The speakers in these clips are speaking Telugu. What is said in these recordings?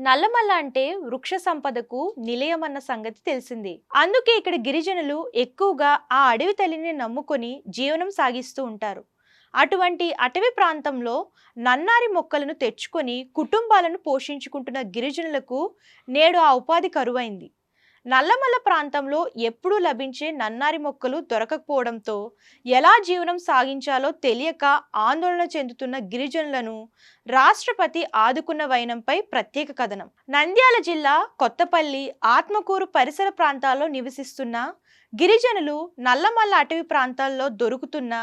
నల్లమల్ల అంటే వృక్ష సంపదకు నిలయమన్న సంగతి తెలిసింది. అందుకే ఇక్కడ గిరిజనులు ఎక్కువగా ఆ అడవి తల్లిని నమ్ముకొని జీవనం సాగిస్తూ ఉంటారు. అటువంటి అటవీ ప్రాంతంలో నన్నారి మొక్కలను తెచ్చుకొని కుటుంబాలను పోషించుకుంటున్న గిరిజనులకు నేడు ఆ ఉపాధి కరువైంది. నల్లమల్ల ప్రాంతంలో ఎప్పుడూ లభించే నన్నారి మొక్కలు దొరకకపోవడంతో ఎలా జీవనం సాగించాలో తెలియక ఆందోళన చెందుతున్న గిరిజనులను రాష్ట్రపతి ఆదుకున్న వైనంపై ప్రత్యేక కథనం. నంద్యాల జిల్లా కొత్తపల్లి, ఆత్మకూరు పరిసర ప్రాంతాల్లో నివసిస్తున్న గిరిజనులు నల్లమల్ల అటవీ ప్రాంతాల్లో దొరుకుతున్న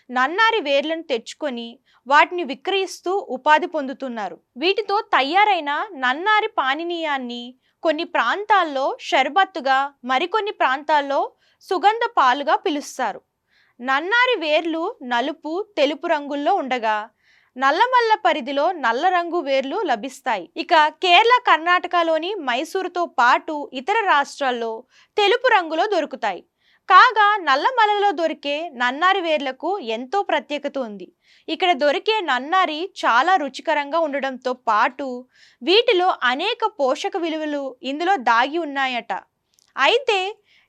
నన్నారి వేర్లను తెచ్చుకొని వాటిని విక్రయిస్తూ ఉపాధి పొందుతున్నారు. వీటితో తయారైన నన్నారి పానీయాన్ని కొన్ని ప్రాంతాల్లో షర్బత్తుగా, మరికొన్ని ప్రాంతాల్లో సుగంధ పాలుగా పిలుస్తారు. నన్నారి వేర్లు నలుపు, తెలుపు రంగుల్లో ఉండగా నల్లమల్ల పరిధిలో నల్ల రంగు వేర్లు లభిస్తాయి. ఇక కేరళ, కర్ణాటకలోని మైసూరుతో పాటు ఇతర రాష్ట్రాల్లో తెలుపు రంగులో దొరుకుతాయి. కాగా నల్లమలలో దొరికే నన్నారి వేర్లకు ఎంతో ప్రత్యేకత ఉంది. ఇక్కడ దొరికే నన్నారి చాలా రుచికరంగా ఉండడంతో పాటు వీటిలో అనేక పోషక విలువలు ఇందులో దాగి ఉన్నాయట. అయితే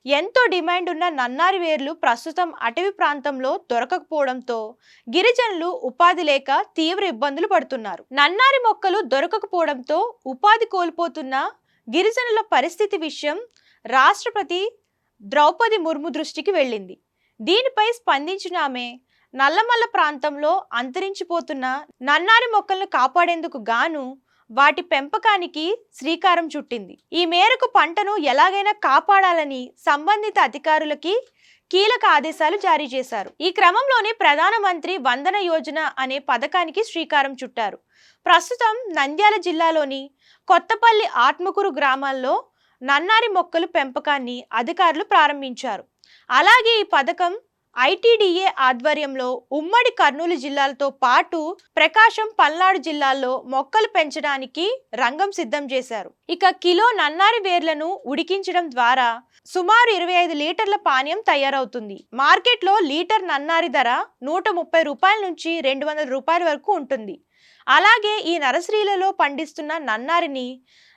ఎంతో డిమాండ్ ఉన్న నన్నారి వేర్లు ప్రస్తుతం అటవీ ప్రాంతంలో దొరకకపోవడంతో గిరిజనులు ఉపాధి లేక తీవ్ర ఇబ్బందులు పడుతున్నారు. నన్నారి మొక్కలు దొరకకపోవడంతో ఉపాధి కోల్పోతున్న గిరిజనుల పరిస్థితి విషయం రాష్ట్రపతి ద్రౌపది ముర్ము దృష్టికి వెళ్ళింది. దీనిపై స్పందించిన ఆమె నల్లమల్ల ప్రాంతంలో అంతరించిపోతున్న నన్నారి మొక్కలను కాపాడేందుకు గాను వాటి పెంపకానికి శ్రీకారం చుట్టింది. ఈ మేరకు పంటను ఎలాగైనా కాపాడాలని సంబంధిత అధికారులకి కీలక ఆదేశాలు జారీ చేశారు. ఈ క్రమంలోనే ప్రధానమంత్రి వందన యోజన అనే పథకానికి శ్రీకారం చుట్టారు. ప్రస్తుతం నంద్యాల జిల్లాలోని కొత్తపల్లి, ఆత్మకూరు గ్రామాల్లో నన్నారి మొక్కలు పెంపకాన్ని అధికారులు ప్రారంభించారు. అలాగే ఈ పథకం ఐటీడీఏ ఆధ్వర్యంలో ఉమ్మడి కర్నూలు జిల్లాలతో పాటు ప్రకాశం, పల్నాడు జిల్లాల్లో మొక్కలు పెంచడానికి రంగం సిద్ధం చేశారు. ఇక కిలో నన్నారి వేర్లను ఉడికించడం ద్వారా సుమారు 25 లీటర్ల పానీయం తయారవుతుంది. మార్కెట్లో లీటర్ నన్నారి ధర 130 రూపాయల నుంచి 200 రూపాయల వరకు ఉంటుంది. అలాగే ఈ నర్సరీలలో పండిస్తున్న నన్నారిని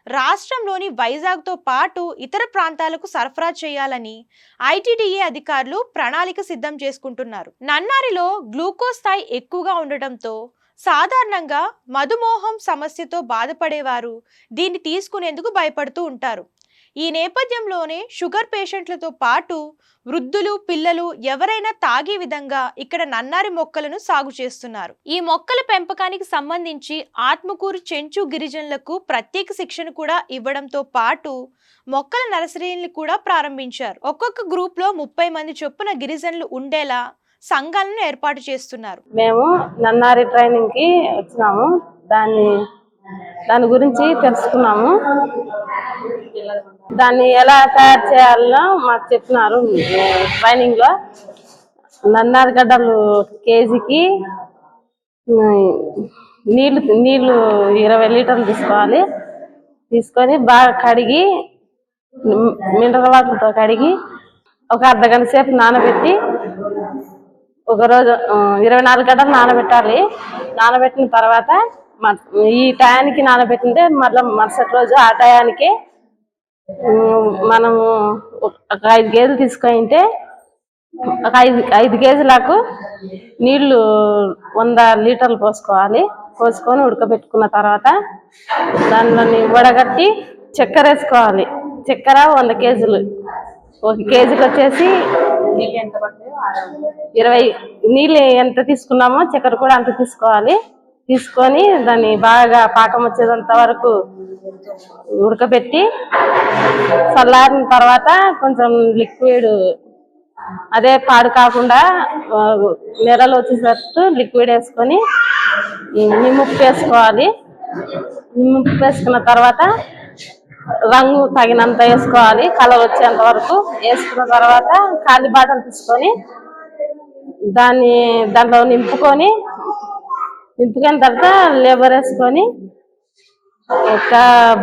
రాష్ట్రంలోని వైజాగ్తో పాటు ఇతర ప్రాంతాలకు సరఫరా చేయాలని ఐటీడీఏ అధికారులు ప్రణాళిక సిద్ధం చేసుకుంటున్నారు. నన్నారిలో గ్లూకోజ్ స్థాయి ఎక్కువగా ఉండటంతో సాధారణంగా మధుమేహం సమస్యతో బాధపడేవారు దీన్ని తీసుకునేందుకు భయపడుతూ ఉంటారు. ఈ నేపథ్యంలోనే షుగర్ పేషెంట్లతో పాటు వృద్ధులు, పిల్లలు ఎవరైనా తాగే విధంగా ఇక్కడ నన్నారి మొక్కలను సాగు చేస్తున్నారు. ఈ మొక్కల పెంపకానికి సంబంధించి ఆత్మకూరు చెంచు గిరిజనులకు ప్రత్యేక శిక్షణ కూడా ఇవ్వడంతో పాటు మొక్కల నర్సరీని కూడా ప్రారంభించారు. ఒక్కొక్క గ్రూప్ లో 30 మంది చొప్పున గిరిజనులు ఉండేలా సంఘాలను ఏర్పాటు చేస్తున్నారు. మేము నన్నారి ట్రైనింగ్ కి వచ్చినాము. దాని గురించి తెలుసుకున్నాము. దాన్ని ఎలా తయారు చేయాలో మాకు చెప్పినారు ట్రైనింగ్ లో. నన్నారి గడ్డలు కేజీకి నీళ్లు 20 లీటర్లు తీసుకోవాలి. తీసుకొని బాగా కడిగి మినరల్ వాటర్తో కడిగి ఒక అర్ధగంట సేపు నానబెట్టి, ఒకరోజు 24 గంటలు నానబెట్టాలి. నానబెట్టిన తర్వాత ఈ టయానికి నానబెట్టింటే మళ్ళీ మరుసటి రోజు ఆ టయానికి మనము ఒక 5 కేజీలు తీసుకుంటే ఒక 5 కేజీలకు నీళ్లు 100 లీటర్లు పోసుకోవాలి. పోసుకొని ఉడకబెట్టుకున్న తర్వాత దానిలోని వడగట్టి చక్కెర వేసుకోవాలి. చక్కెర 100 కేజీలు, 1 కేజీకి వచ్చేసి 20 నీళ్ళు ఎంత తీసుకున్నామో చక్కెర కూడా అంత తీసుకోవాలి. తీసుకొని దాన్ని బాగా పాకం వచ్చేంత వరకు ఉడకబెట్టి చల్లారిన తర్వాత కొంచెం లిక్విడ్, అదే పాడు కాకుండా నెరలు వచ్చేటట్టు లిక్విడ్ వేసుకొని నిమ్ముప్పు వేసుకోవాలి. నిమ్ముప్పు వేసుకున్న తర్వాత రంగు తగినంత వేసుకోవాలి, కలర్ వచ్చేంత వరకు వేసుకున్న తర్వాత ఖాళీ బాటలు తీసుకొని దాంట్లో నింపుకున్న తర్వాత లేబర్ వేసుకొని ఒక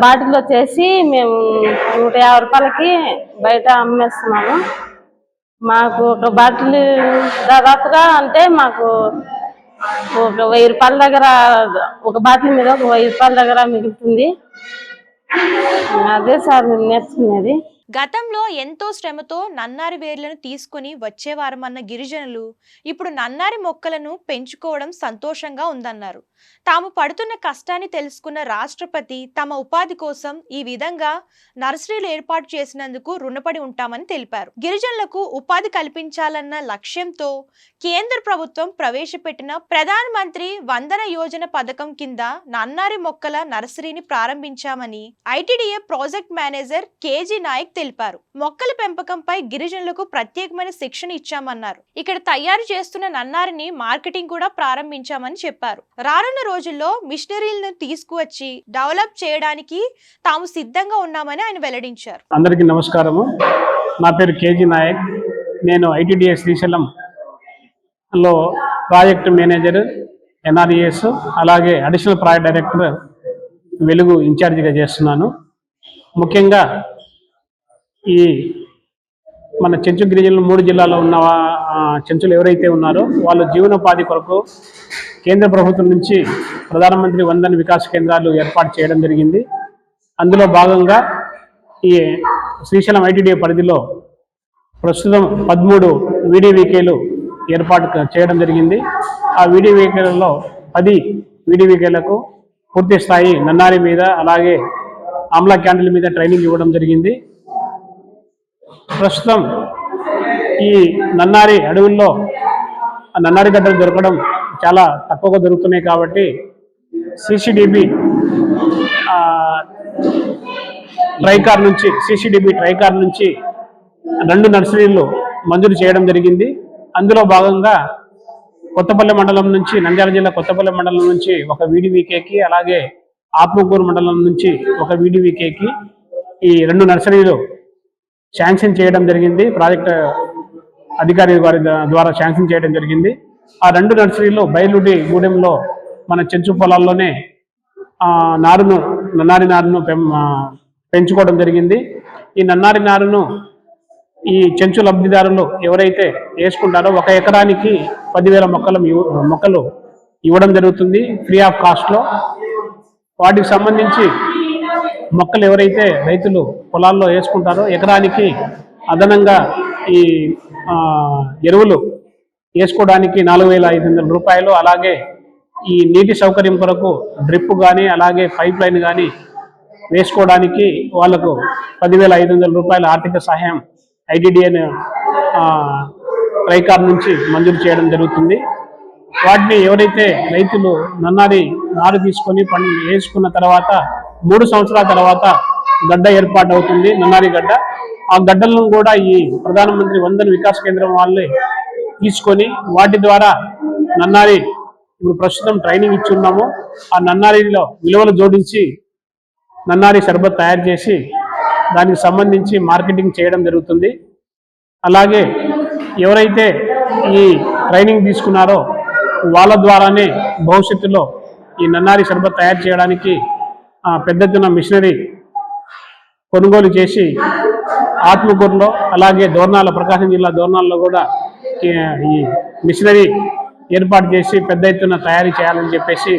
బాటిల్ వచ్చేసి మేము 150 రూపాయలకి బయట అమ్మేస్తున్నాము. మాకు ఒక బాటిల్ దాదాపుగా అంటే మాకు ఒక 1000 రూపాయల దగ్గర, ఒక బాటిల్ మీద ఒక 1000 రూపాయల దగ్గర మిగులుతుంది. అదే సార్ మేము నేర్చుకునేది. గతంలో ఎంతో శ్రమతో నన్నారి వేర్లను తీసుకుని వచ్చేవారమన్న గిరిజనులు ఇప్పుడు నన్నారి మొక్కలను పెంచుకోవడం సంతోషంగా ఉందన్నారు. తాము పడుతున్న కష్టాన్ని తెలుసుకున్న రాష్ట్రపతి తమ ఉపాధి కోసం ఈ విధంగా నర్సరీలు ఏర్పాటు చేసినందుకు రుణపడి ఉంటామని తెలిపారు. గిరిజనులకు ఉపాధి కల్పించాలన్న లక్ష్యంతో కేంద్ర ప్రభుత్వం ప్రవేశపెట్టిన ప్రధాన మంత్రి వందన యోజన పథకం కింద నన్నారి మొక్కల నర్సరీని ప్రారంభించామని ITDA project manager KG Nayak తెలిపారు. మొక్కల పెంపకంపై గిరిజనులకు ప్రత్యేకమైన శిక్షణ ఇచ్చామన్నారు. ఇక్కడ తయారు చేస్తున్న నన్నారిని మార్కెటింగ్ కూడా ప్రారంభించామని చెప్పారు. రానున్న రోజుల్లో మిషనరీలను తీసుకువచ్చి డెవలప్ చేయడానికి తాము సిద్ధంగా ఉన్నామని ఆయన వెల్లడించారు. అందరికీ నమస్కారము. నా పేరు కేజీ నాయక్. నేను ఐటీడీఏ శ్రీశైలం లో ప్రాజెక్ట్ మేనేజర్ ఎన్ఆర్ఈఎస్, అలాగే అడిషనల్ ప్రాజెక్ట్ డైరెక్టర్ వెలుగు ఇన్ఛార్జిగా చేస్తున్నాను. ముఖ్యంగా ఈ మన చెంచు గిరిజనులు 3 జిల్లాల్లో ఉన్న చెంచులు ఎవరైతే ఉన్నారో వాళ్ళు జీవనోపాధి కొరకు కేంద్ర ప్రభుత్వం నుంచి ప్రధానమంత్రి వందన వికాస్ కేంద్రాలు ఏర్పాటు చేయడం జరిగింది. అందులో భాగంగా ఈ శ్రీశైలం ఐటీడీఏ పరిధిలో ప్రస్తుతం 13 వీడీవీకేలు ఏర్పాటు చేయడం జరిగింది. ఆ వీడీవీకేలలో 10 వీడీవీకేలకు పూర్తి స్థాయి నన్నారి మీద, అలాగే ఆమ్లా క్యాండిల్ మీద ట్రైనింగ్ ఇవ్వడం జరిగింది. ప్రస్తుతం ఈ నన్నారి అడవుల్లో నన్నారి గడ్డలు దొరకడం చాలా తక్కువగా దొరుకుతున్నాయి కాబట్టి సిసిడిబి ట్రైకార్ నుంచి 2 నర్సరీలు మంజూరు చేయడం జరిగింది. అందులో భాగంగా కొత్తపల్లి మండలం నుంచి, నంద్యాల జిల్లా కొత్తపల్లి మండలం నుంచి 1 వీడీవీకేకి, అలాగే ఆత్మకూరు మండలం నుంచి 1 వీడీవీకేకి ఈ 2 నర్సరీలు శాంక్షన్ చేయడం జరిగింది. ప్రాజెక్ట్ అధికారి వారి ద్వారా శాంక్షన్ చేయడం జరిగింది. ఆ 2 నర్సరీలు బయలుడి గూడెంలో మన చెంచు పొలాల్లోనే నన్నారి నారును పెంచుకోవడం జరిగింది. ఈ నన్నారి నారును ఈ చెంచు లబ్ధిదారులు ఎవరైతే వేసుకుంటారో 1 ఎకరానికి 10,000 మొక్కలు ఇవ్వడం జరుగుతుంది ఫ్రీ ఆఫ్ కాస్ట్లో. వాటికి సంబంధించి మొక్కలు ఎవరైతే రైతులు పొలాల్లో వేసుకుంటారో ఎకరానికి అదనంగా ఈ ఎరువులు వేసుకోవడానికి 4,500 రూపాయలు, అలాగే ఈ నీటి సౌకర్యం కొరకు డ్రిప్ కానీ, అలాగే పైప్ లైన్ కానీ వేసుకోవడానికి వాళ్లకు 10,500 రూపాయల ఆర్థిక సహాయం ఐటీడీఏ ట్రైకార్ నుంచి మంజూరు చేయడం జరుగుతుంది. వాటిని ఎవరైతే రైతులు నన్నారి నారు తీసుకొని వేసుకున్న తర్వాత 3 సంవత్సరాల తర్వాత గడ్డ ఏర్పాటు అవుతుంది, నన్నారి గడ్డ. ఆ గడ్డలను కూడా ఈ ప్రధానమంత్రి వందన వికాస్ కేంద్రం వాళ్ళే తీసుకొని వాటి ద్వారా నన్నారి ఇప్పుడు ప్రస్తుతం ట్రైనింగ్ ఇచ్చి ఉన్నాము. ఆ నన్నారిలో విలువలు జోడించి నన్నారి షర్బత్ తయారు చేసి దానికి సంబంధించి మార్కెటింగ్ చేయడం జరుగుతుంది. అలాగే ఎవరైతే ఈ ట్రైనింగ్ తీసుకున్నారో వాళ్ళ ద్వారానే భవిష్యత్తులో ఈ నన్నారి షర్బత్ తయారు చేయడానికి పెద్ద ఎత్తున మిషనరీ కొనుగోలు చేసి ఆత్మకూరులో, అలాగే దోర్నాల, ప్రకాశం జిల్లా దోర్నాల్లో కూడా ఈ మిషనరీ ఏర్పాటు చేసి పెద్ద ఎత్తున తయారీ చేయాలని చెప్పేసి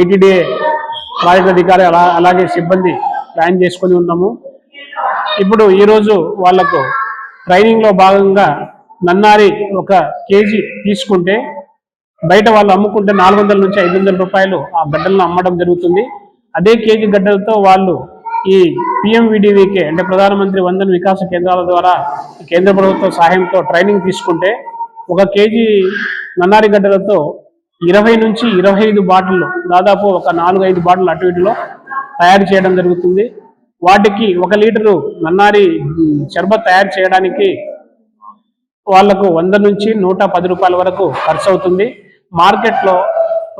ఐటీడీఏ ప్రాజెక్ట్ అధికారి అలాగే సిబ్బంది ప్లాన్ చేసుకొని ఉన్నాము. ఇప్పుడు ఈరోజు వాళ్లకు ట్రైనింగ్లో భాగంగా నన్నారి 1 కేజీ తీసుకుంటే బయట వాళ్ళు అమ్ముకుంటే 400 నుంచి 500 రూపాయలు ఆ గడ్డలను అమ్మడం జరుగుతుంది. అదే కేజీ గడ్డలతో వాళ్ళు ఈ పిఎంవిడివికే అంటే ప్రధానమంత్రి వందన వికాస కేంద్రాల ద్వారా కేంద్ర ప్రభుత్వ సహాయంతో ట్రైనింగ్ తీసుకుంటే 1 కేజీ నన్నారి గడ్డలతో 20 నుంచి 25 బాటిళ్ళు, దాదాపు ఒక 4-5 బాటిల్ అటు ఇటులో తయారు చేయడం జరుగుతుంది. వాటికి 1 లీటరు నన్నారి షర్బత్ తయారు చేయడానికి వాళ్లకు 100 నుంచి 110 రూపాయల వరకు ఖర్చు అవుతుంది. మార్కెట్లో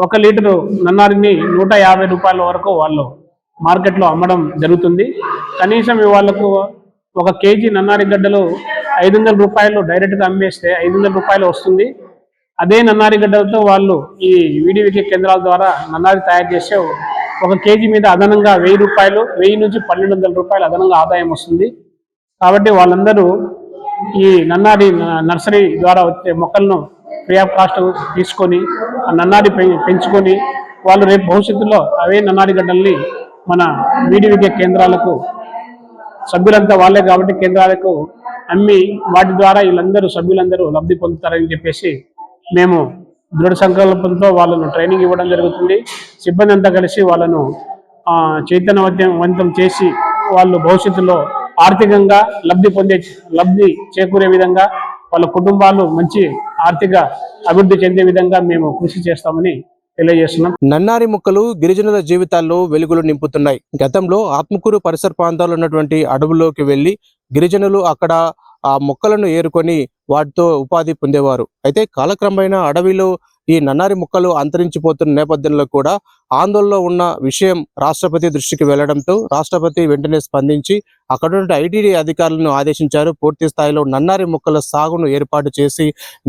1 లీటరు నన్నారిని 150 రూపాయల వరకు వాళ్ళు మార్కెట్లో అమ్మడం జరుగుతుంది. కనీసం వాళ్లకు 1 కేజీ నన్నారి గడ్డలు 500 రూపాయలు డైరెక్ట్గా అమ్మేస్తే 500 రూపాయలు వస్తుంది. అదే నన్నారి గడ్డలతో వాళ్ళు ఈ వీడివికే కేంద్రాల ద్వారా నన్నారి తయారు చేసే 1 కేజీ మీద అదనంగా 1000 రూపాయలు, 1000 నుంచి 1200 రూపాయలు అదనంగా ఆదాయం వస్తుంది. కాబట్టి వాళ్ళందరూ ఈ నన్నారి నర్సరీ ద్వారా వచ్చే మొక్కలను ఫ్రీ ఆఫ్ కాస్ట్ తీసుకొని ఆ నన్నారి పెంచుకొని వాళ్ళు రేపు భవిష్యత్తులో అవే నన్నారి గడ్డల్ని మన వీడివికే కేంద్రాలకు సభ్యులంతా వాళ్ళే కాబట్టి కేంద్రాలకు అమ్మి వాటి ద్వారా వీళ్ళందరూ సభ్యులందరూ లబ్ధి పొందుతారని చెప్పేసి మేము దృఢ సంకల్పంతో వాళ్ళను ట్రైనింగ్ ఇవ్వడం జరుగుతుంది. సిబ్బంది అంతా కలిసి వాళ్ళను చైతన్యవంతం చేసి వాళ్ళు భవిష్యత్తులో ఆర్థికంగా లబ్ధి చేకూరే విధంగా వాళ్ళ కుటుంబాలు మంచి ఆర్థిక అభివృద్ధి చెందే విధంగా మేము కృషి చేస్తామని తెలియజేస్తున్నాం. నన్నారి మొక్కలు గిరిజనుల జీవితాల్లో వెలుగులు నింపుతున్నాయి. గతంలో ఆత్మకూరు పరిసర ప్రాంతాల్లో ఉన్నటువంటి అడవుల్లోకి వెళ్లి గిరిజనులు అక్కడ ఆ మొక్కలను ఏరుకొని వాటితో ఉపాధి పొందేవారు. అయితే కాలక్రమేణా అడవిలో ఈ నన్నారి మొక్కలు అంతరించిపోతున్న నేపథ్యంలో కూడా ఆందోళనలో ఉన్న విషయం రాష్ట్రపతి దృష్టికి వెళ్లడంతో రాష్ట్రపతి వెంటనే స్పందించి అక్కడ ఐటీడీ అధికారులను ఆదేశించారు. పూర్తి స్థాయిలో నన్నారి మొక్కల సాగును ఏర్పాటు చేసి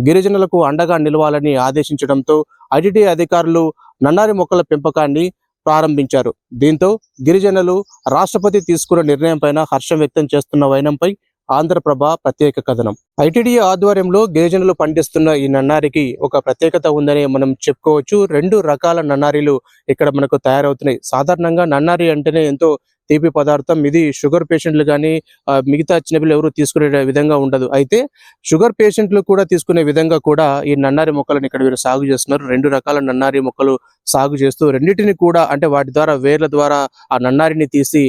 గిరిజనులకు అండగా నిలవాలని ఆదేశించడంతో ఐటీడీ అధికారులు నన్నారి మొక్కల పెంపకాన్ని ప్రారంభించారు. దీంతో గిరిజనులు రాష్ట్రపతి తీసుకున్న నిర్ణయం పైన హర్షం వ్యక్తం చేస్తున్న వైనంపై ఆంధ్రప్రభ ప్రత్యేక కథనం. ఐటీడీ ఆధ్వర్యంలో గిరిజనులు పండిస్తున్న ఈ నన్నారికి ఒక ప్రత్యేకత ఉందని మనం చెప్పుకోవచ్చు. 2 రకాల నన్నారీలు ఇక్కడ మనకు తయారవుతున్నాయి. సాధారణంగా నన్నారి అంటేనే ఎంతో తీపి పదార్థం. ఇది షుగర్ పేషెంట్లు కానీ మిగతా చిన్నపిల్లలు ఎవరు తీసుకునే విధంగా ఉండదు. అయితే షుగర్ పేషెంట్లు కూడా తీసుకునే విధంగా కూడా ఈ నన్నారి మొక్కలను ఇక్కడ వీరు సాగు చేస్తున్నారు. 2 రకాల నన్నారి మొక్కలు సాగు చేస్తూ రెండింటిని కూడా అంటే వాటి ద్వారా వేర్ల ద్వారా ఆ నన్నారిని తీసి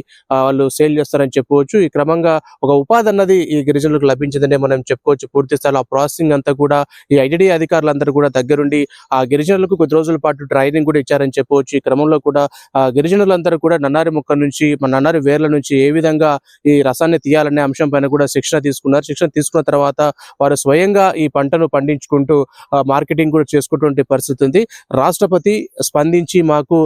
వాళ్ళు సేల్ చేస్తారని చెప్పవచ్చు. ఈ క్రమంగా ఒక ఉపాధి అన్నది ఈ గిరిజనులకు లభించిందని మనం చెప్పుకోవచ్చు. పూర్తి స్థాయిలో ఆ ప్రాసెసింగ్ అంతా కూడా ఈ ఐటీడీ అధికారులందరూ కూడా దగ్గరుండి ఆ గిరిజనులకు కొద్ది రోజుల పాటు ట్రైనింగ్ కూడా ఇచ్చారని చెప్పవచ్చు. ఈ క్రమంలో కూడా గిరిజనులందరూ కూడా నన్నారి మొక్క నుంచి నన్నారి వేర్ల నుంచి ఏ విధంగా ఈ రసాన్ని తీయాలనే అంశం పైన కూడా శిక్షణ తీసుకున్నారు. శిక్షణ తీసుకున్న తర్వాత వారు స్వయంగా ఈ పంటను పండించుకుంటూ మార్కెటింగ్ కూడా చేసుకుంటున్న పరిస్థితి ఉంది. రాష్ట్రపతి స్పందించి మాకు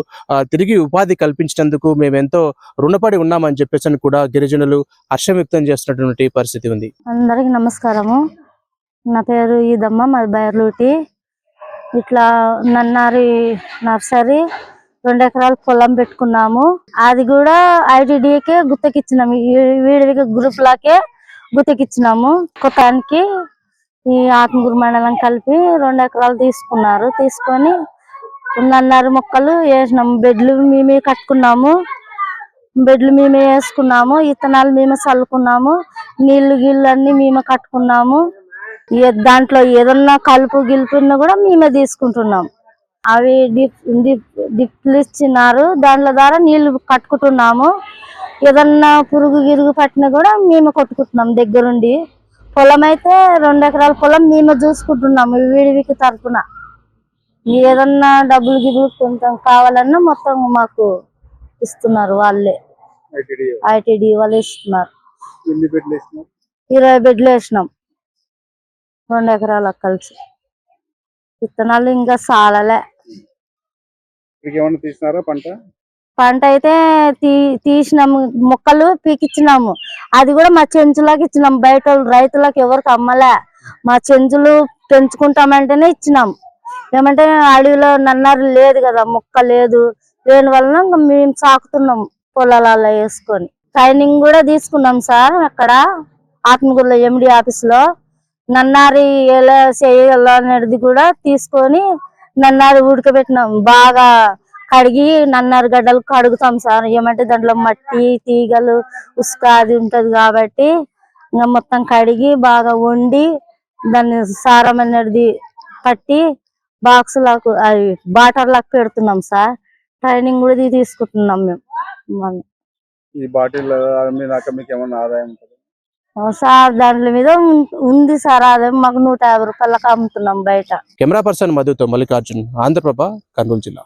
తిరిగి ఉపాధి కల్పించినందుకు మేము ఎంతో రుణపడి ఉన్నామని చెప్పేసి కూడా గిరిజనులు హర్షం వ్యక్తం చేస్తున్నటువంటి పరిస్థితి ఉంది. అందరికి నమస్కారము. నా పేరు ఈదమ్మ, మాది బైర్లూటి. ఇట్లా నన్నారి నర్సరీ 2 ఎకరాల పొలం పెట్టుకున్నాము. అది కూడా ఐటీడీకే గుత్తకిచ్చినాము. వీడికి గ్రూప్ లాకే గుత్తకిచ్చినాము. కొత్తానికి ఈ ఆత్మకూరు మండలం కలిపి 2 ఎకరాలు తీసుకున్నారు. తీసుకొని నన్నారి మొక్కలు వేసినాము. బెడ్లు మేమే కట్టుకున్నాము. బెడ్లు మేమే వేసుకున్నాము. ఇత్తనాలు మేమే చల్లుకున్నాము. నీళ్లు గిళ్ళు అన్ని మేమే కట్టుకున్నాము. దాంట్లో ఏదన్నా కలుపు గిలుపున్నా కూడా మేమే తీసుకుంటున్నాం. అవి డిప్లు ఇచ్చినారు. దాంట్లో ద్వారా నీళ్లు కట్టుకుంటున్నాము. ఏదన్నా పురుగు గిరుగు పట్టినా కూడా మేమే కొట్టుకుంటున్నాం దగ్గరుండి. పొలం అయితే 2 ఎకరాల పొలం మేమే చూసుకుంటున్నాము. వీడివికి తరపున ఏదన్నా డబ్బులు గిరుగు కొంచెం కావాలన్నా మొత్తం మాకు ఇస్తున్నారు. వాళ్ళే ఐటీడీ వాళ్ళు ఇస్తున్నారు. 20 బెడ్లు వేసినాం 2 ఎకరాలకు కలిసి. విత్తనాలు ఇంకా సాలలే. పంట అయితే తీసినాము. మొక్కలు పీకిచ్చినాము. అది కూడా మా చెంచులకు ఇచ్చినాము. బయట రైతులకు ఎవరికి అమ్మలే. మా చెంచులు పెంచుకుంటామంటేనే ఇచ్చినాం. ఏమంటే అడవిలో నన్నారు లేదు కదా, మొక్క లేదు. లేని వలన మేము సాకుతున్నాం పొలాలలో వేసుకొని. ట్రైనింగ్ కూడా తీసుకున్నాం సార్ అక్కడ ఆత్మకూరులో ఎండి ఆఫీస్ లో. నన్నారి ఎలా చేయాలనేది కూడా తీసుకొని నన్నారి ఉడకబెట్టినాం. బాగా కడిగి నన్నారి గడ్డలు కడుగుతాం సార్. ఏమంటే దాంట్లో మట్టి తీగలు ఉసుక అది ఉంటది కాబట్టి ఇంకా మొత్తం కడిగి బాగా వండి దాన్ని సారం అనేది పట్టి బాక్సులకు అది బాటర్లకు పెడుతున్నాం సార్. ట్రైనింగ్ కూడా తీసుకుంటున్నాం మేము. ఈ బాటిల్ మీకు ఏమన్నా ఆదాయం సార్ దాంట్లో మీద ఉంది సార్. అదే మాకు 150 రూపాయలకు అమ్ముతున్నాం బయట. కెమెరా పర్సన్ మధుతో మల్లికార్జున్, ఆంధ్రప్రభ, కర్నూలు జిల్లా.